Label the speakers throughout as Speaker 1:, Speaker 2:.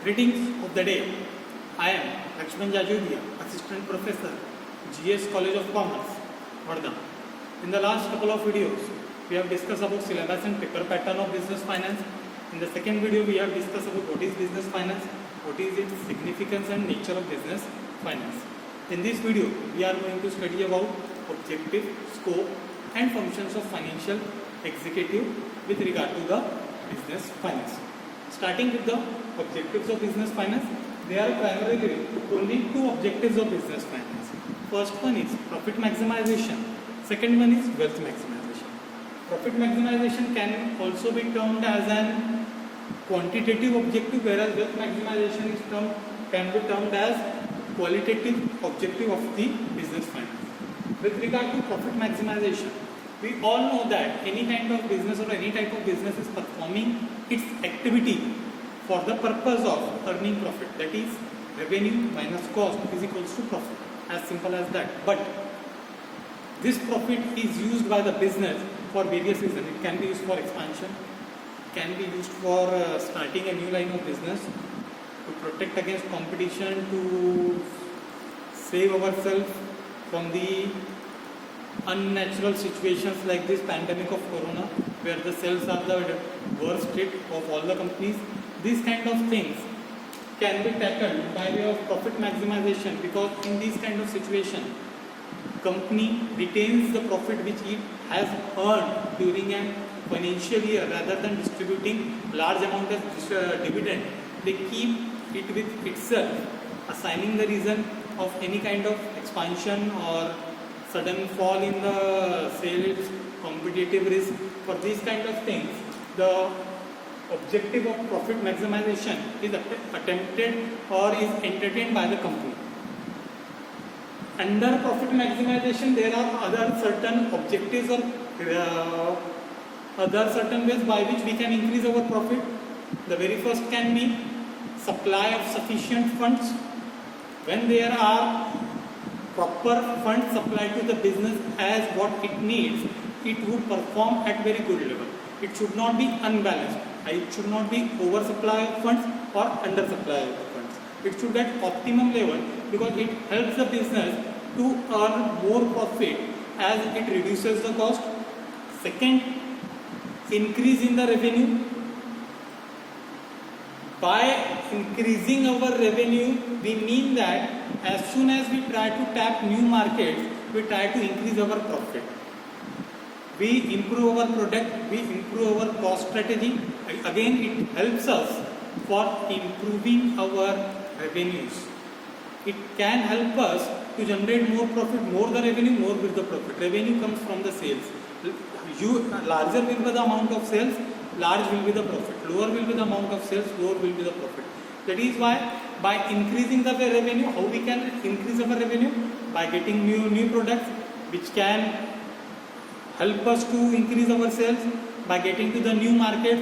Speaker 1: Greetings of the day. I am Lakshman Jajodia, Assistant Professor, GS College of Commerce, Varda. In the last couple of videos, we have discussed about syllabus and paper pattern of business finance. In the second video, we have discussed about what is business finance, what is its significance and nature of business finance. In this video, we are going to study about objective, scope and functions of financial executive with regard to the business finance. Starting with the objectives of business finance, there are primarily only two objectives of business finance. First one is profit maximization, second one is wealth maximization. Profit maximization can also be termed as an quantitative objective, whereas wealth maximization can be termed as qualitative objective of the business finance. With regard to profit maximization, we all know that any kind of business or any type of business is performing its activity for the purpose of earning profit, that is revenue minus cost is equals to profit, as simple as that. But this profit is used by the business for various reasons. It can be used for expansion, can be used for starting a new line of business, to protect against competition, to save ourselves from the unnatural situations like this pandemic of corona, where the sales are the worst hit of all the companies. These kind of things can be tackled by way of profit maximization, because in this kind of situation, company retains the profit which it has earned during a financial year. Rather than distributing large amount of dividend, they keep it with itself, assigning the reason of any kind of expansion or sudden fall in the sales, competitive risk. For these kind of things, the objective of profit maximization is attempted or is entertained by the company. Under profit maximization, there are other certain objectives or other certain ways by which we can increase our profit. The very first can be supply of sufficient funds. When there are proper funds supplied to the business as what it needs, it would perform at very good level. It should not be unbalanced. It should not be oversupply of funds or undersupply of the funds. It should at optimum level, because it helps the business to earn more profit as it reduces the cost. Second, increase in the revenue. By increasing our revenue, we mean that as soon as we try to tap new markets, we try to increase our profit. We improve our product, we improve our cost strategy. Again, it helps us for improving our revenues. It can help us to generate more profit. More the revenue, more will the profit. Revenue comes from the sales. Larger will be the amount of sales, large will be the profit. Lower will be the amount of sales, lower will be the profit. That is why by increasing the revenue, how we can increase our revenue? By getting new products which can help us to increase our sales, by getting to the new market.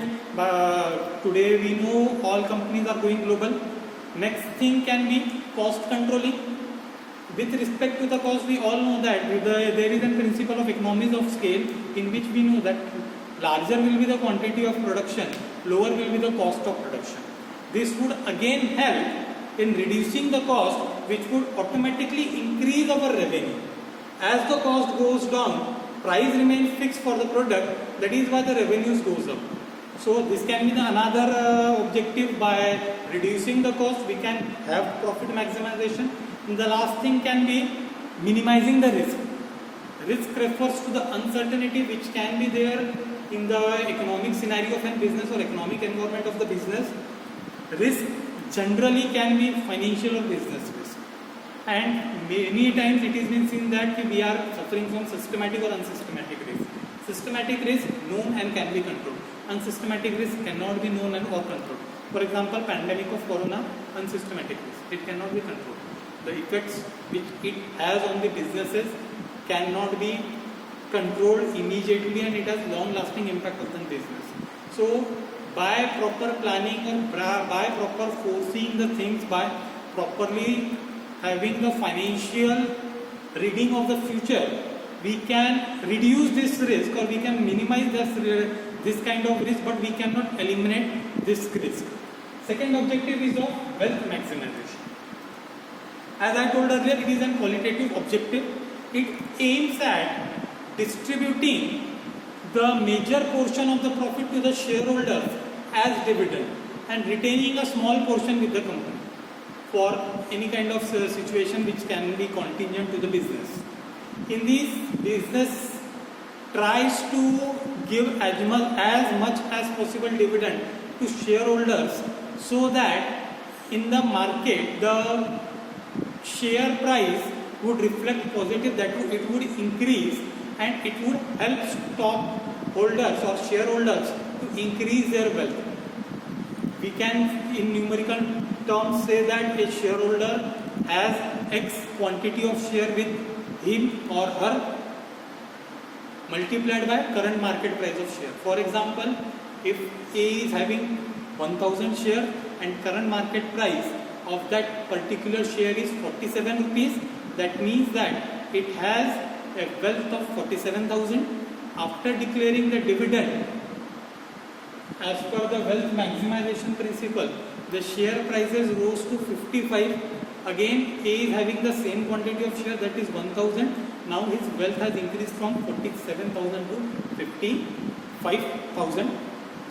Speaker 1: Today we know all companies are going global. Next thing can be cost controlling. With respect to the cost, we all know that there is a principle of economies of scale, in which we know that larger will be the quantity of production, lower will be the cost of production. This would again help in reducing the cost, which would automatically increase our revenue. As the cost goes down, price remains fixed for the product, that is why the revenues goes up. So this can be another objective. By reducing the cost, we can have profit maximization. And the last thing can be minimizing the risk. Risk refers to the uncertainty which can be there in the economic scenario of a business or economic environment of the business. Risk generally can be financial or business risk. And many times it is been seen that we are suffering from systematic or unsystematic risk. Systematic risk known and can be controlled. Unsystematic risk cannot be known and or controlled. For example, pandemic of corona, unsystematic risk. It cannot be controlled. The effects which it has on the businesses cannot be controlled immediately, and it has long-lasting impact on the business. So, by proper planning or by proper foreseeing the things, by properly having the financial reading of the future, we can reduce this risk or we can minimize this kind of risk, but we cannot eliminate this risk. Second objective is of wealth maximization. As I told earlier, it is a qualitative objective. It aims at distributing the major portion of the profit to the shareholders as dividend and retaining a small portion with the company for any kind of situation which can be contingent to the business. In this, business tries to give as much as possible dividend to shareholders so that in the market the share price would reflect positive, that it would increase and it would help stockholders or shareholders to increase their wealth. We can in numerical terms say that a shareholder has X quantity of share with him or her multiplied by current market price of share. For example, if A is having 1000 share and current market price of that particular share is 47 rupees, that means that it has a wealth of 47,000. After declaring the dividend, as per the wealth maximization principle, the share prices rose to 55. Again, A is having the same quantity of share, that is 1000. Now his wealth has increased from 47,000 to 55,000.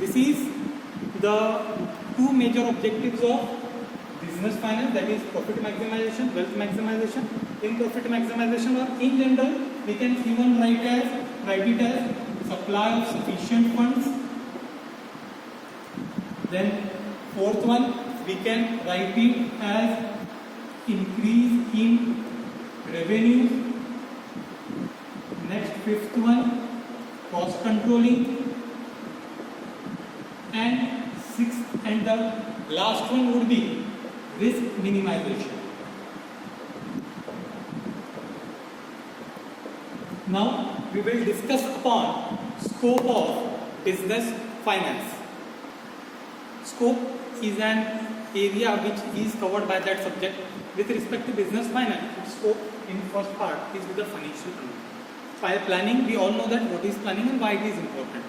Speaker 1: This is the two major objectives of business finance, that is profit maximization, wealth maximization. In profit maximization, or in general, we can even write it as supply of sufficient funds. Then fourth one, we can write it as increase in revenue. Next, fifth one, cost controlling. And sixth and the last one would be risk minimization. Now we will discuss upon scope of business finance. Scope is an area which is covered by that subject. With respect to business finance, scope in first part is with the financial control. By planning, we all know that what is planning and why it is important.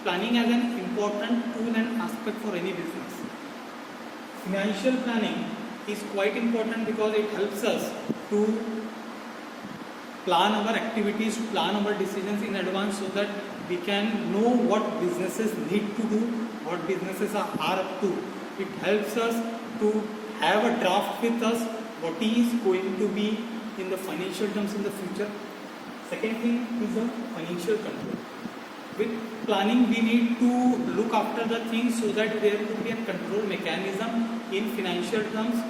Speaker 1: Planning as an important tool and aspect for any business. Financial planning is quite important because it helps us to plan our activities, to plan our decisions in advance so that we can know what businesses need to do, what businesses are up to. It helps us to have a draft with us, what is going to be in the financial terms in the future. Second thing is the financial control. With planning, we need to look after the things so that there could be a control mechanism in financial terms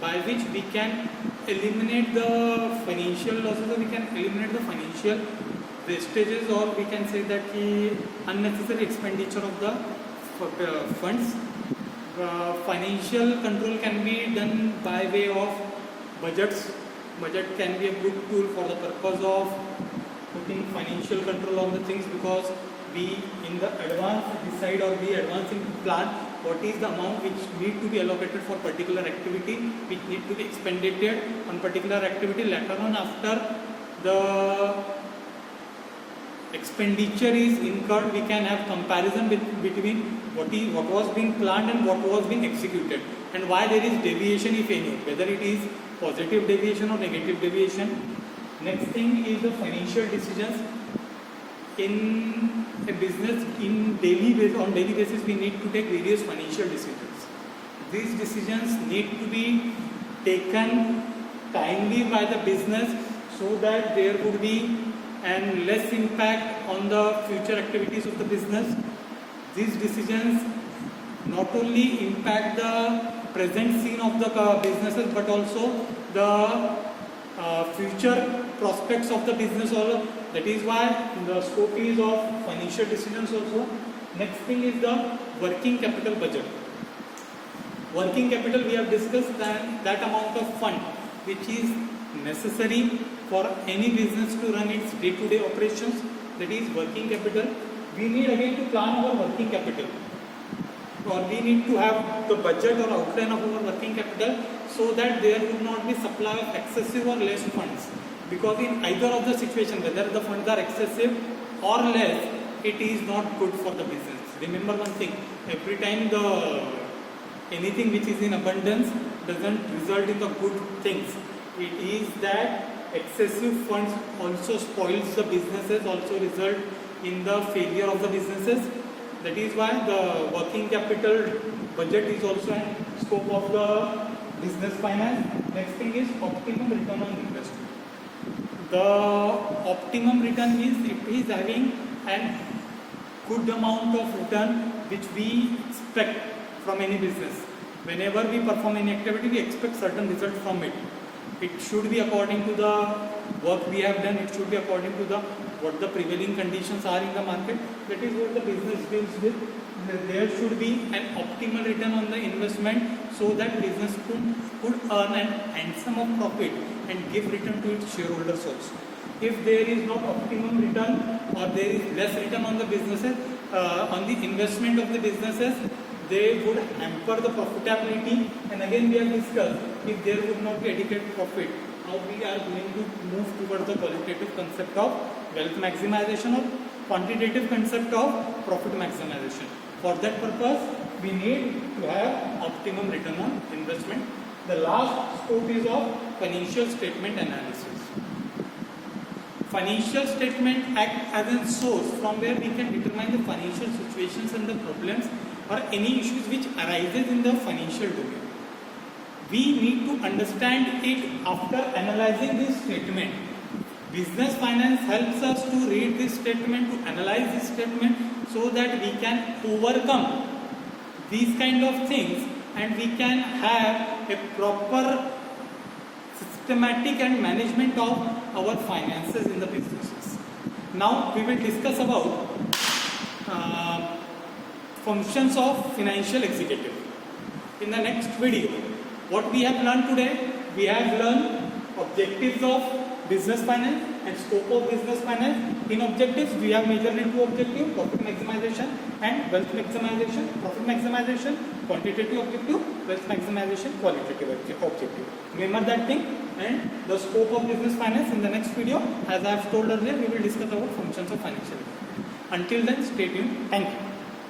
Speaker 1: by which we can eliminate the financial losses, or we can eliminate the financial wastages, or we can say that the unnecessary expenditure of the funds. Financial control can be done by way of budgets. Budget can be a good tool for the purpose of putting financial control on the things, because we in the advance decide, or we advancing plan what is the amount which need to be allocated for particular activity, which need to be expended on particular activity. Later on, after the expenditure is incurred, we can have comparison between what was being planned and what was being executed, and why there is deviation, if any, whether it is positive deviation or negative deviation. Next thing is the financial decisions. In a business, on daily basis, we need to take various financial decisions. These decisions need to be taken timely by the business so that there would be and less impact on the future activities of the business. These decisions not only impact the present scene of the businesses, but also the future prospects of the business also. That is why the scope is of financial decisions also. Next thing is the working capital budget. Working capital, we have discussed that amount of fund which is necessary for any business to run its day-to-day operations, that is working capital. We need again to plan our working capital, or we need to have the budget or outline of our working capital so that there would not be supply of excessive or less funds, because in either of the situation, whether the funds are excessive or less, it is not good for the business. Remember one thing, every time the anything which is in abundance doesn't result in the good things. It is that excessive funds also spoils the businesses, also result in the failure of the businesses. That is why the working capital budget is also in scope of the business finance. Next thing is optimum return on investment. The optimum return means it is having a good amount of return which we expect from any business. Whenever we perform any activity, we expect certain result from it. It should be according to the work we have done. It should be according to the what the prevailing conditions are in the market. That is what the business deals with. There should be an optimal return on the investment so that business could earn an handsome of profit and give return to its shareholders also. If there is not optimum return or there is less return on the businesses, on the investment of the businesses, they would hamper the profitability. And again we have discussed, if there would not be adequate profit, how we are going to move towards the qualitative concept of wealth maximization or quantitative concept of profit maximization. For that purpose, we need to have optimum return on investment. The last scope is of financial statement analysis. Financial statement act as a source from where we can determine the financial situations and the problems or any issues which arises in the financial domain. We need to understand it after analyzing this statement. Business finance helps us to read this statement, to analyze this statement so that we can overcome these kind of things and we can have a proper systematic and management of our finances in the businesses. Now we will discuss about functions of financial executive. In the next video, what we have learned today, we have learned objectives of business finance and scope of business finance. In objectives, we have majorly two objectives: profit maximization and wealth maximization. Profit maximization, quantitative objective; wealth maximization, qualitative objective. Remember that thing. And the scope of business finance in the next video, as I have told earlier, we will discuss about functions of financial. Until then, stay tuned. Thank you.